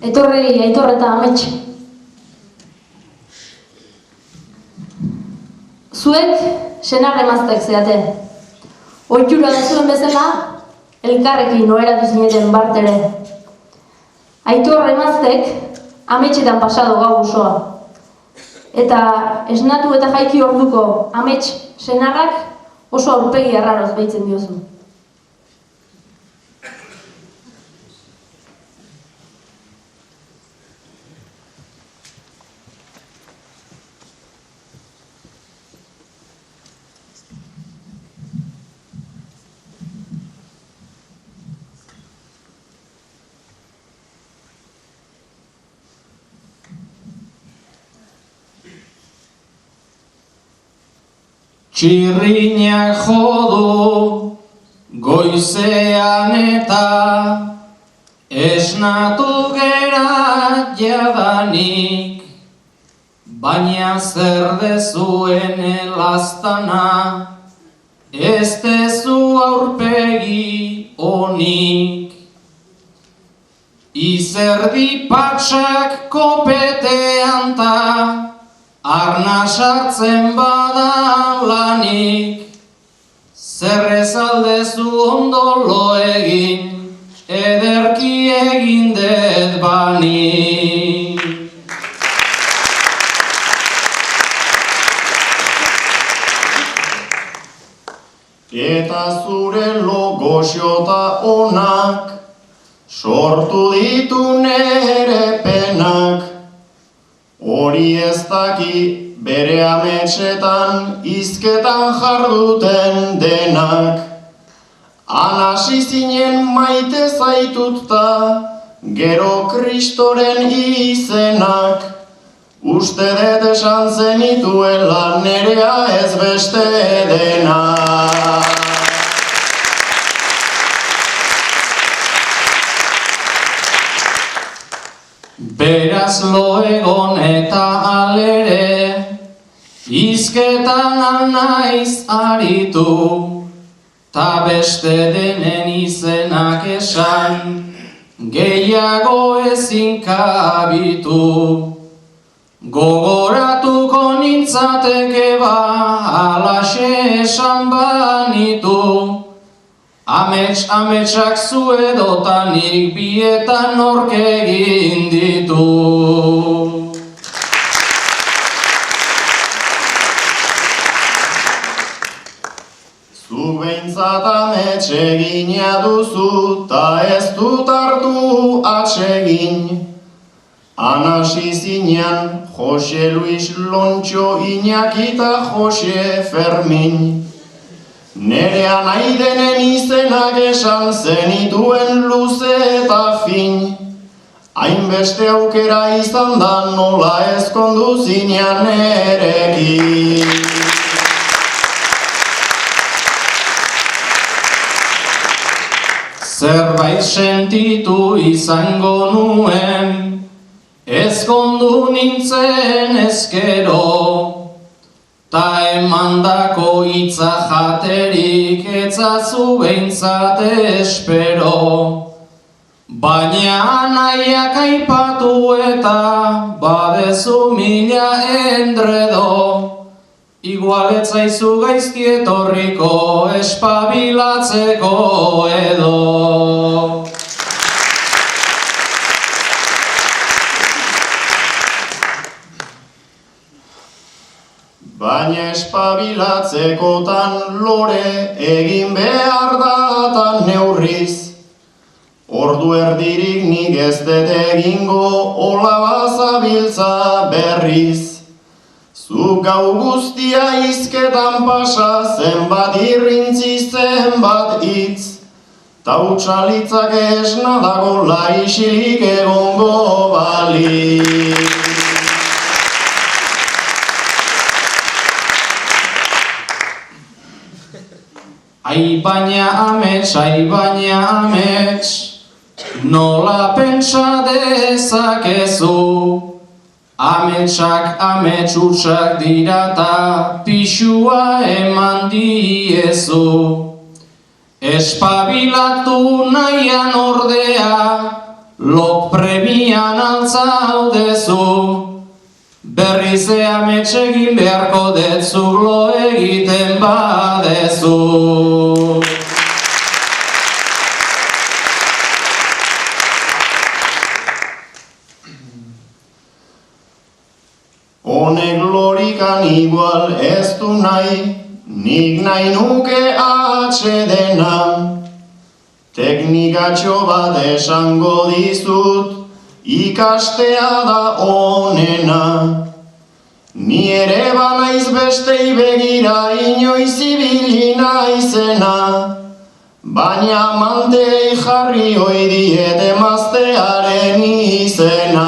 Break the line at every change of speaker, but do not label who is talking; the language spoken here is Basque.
Etorri, Aitor eta Amets. Zuek senar emazteak zeate. Ohitura duzuen bezala, elkarrekin oheratu zineten bartere. Aitor emaztek Ametsetan pasado gau osoa. Eta esnatu eta jaiki orduko Amets senarrak oso aurpegi arraroz behitzen diozu.
Txirrinak jodu goizean eta esnatu gera jadanik, baina zer dezuen elaztana, ez dezu aurpegi onik. Izerdi patsak kopetean ta arna sartzen badan lanik, zer ezaldezu ondo lo egin, ederki egin dut bani.
Eta zure logoxota onak, sortu ditu nere penak, hori ez daki bere ametsetan hizketan jarduten denak. Anasi zinen maite zaitut ta, gero Kristoren izenak, uste dut esan zenituela nerea ez beste denak.
Beraz lo egon eta alere, hizketan alnaiz aritu, ta beste denen izenak esan, gehiago ezin kabitu. Gogoratuko nintzateke ba, alaxe esan banitu, ametsak zu edotanik bietan nork egin ditu.
Zuk behintzat amets egina duzu, ta ez dut hartu atsegin. Anasi zinean Jose Luis Lontxo Iñaki eta Jose Fermin. Nerea nahi denen izenak esan zenituen luze eta fin. Hainbeste aukera izan da nola ezkondu zinean nerekin.
Zerbait sentitu izango nuen, ezkondu nintzen ezkero, ta emandako hitza jaterik etzazu behintzat espero. Baina anaiak aipatu eta badezu mila endredo, igual etzaizu gaizki etorriko espabilatzeko edo.
Baina espabilatzekotan lore egin behar datan neurriz. Ordu erdirik nik ez dut egingo hola bazabiltza berriz. Zu gau guztia hizketan pasa, zenbat irrintzi zenbat hitz, ta utxalitzak esna dago laisilik egongo balitz.
Ai baina amets, nola pentsa dezakezu, ametsak amets hutsak dira ta pixua eman diezu. Espabilatu nahian ordea, Lok premian altzaudezu, berriz amets egin beharko detzu, lo egiten badezu.
Honek lorikan igual ez du nahi, nik nahi nuke atsedena. Teknikatxo bat esango dizut, ikastea da onena. Ni ere banaiz bestei begira inoiz ibili naizena, baina mantei jarri oidiet emaztearen izena.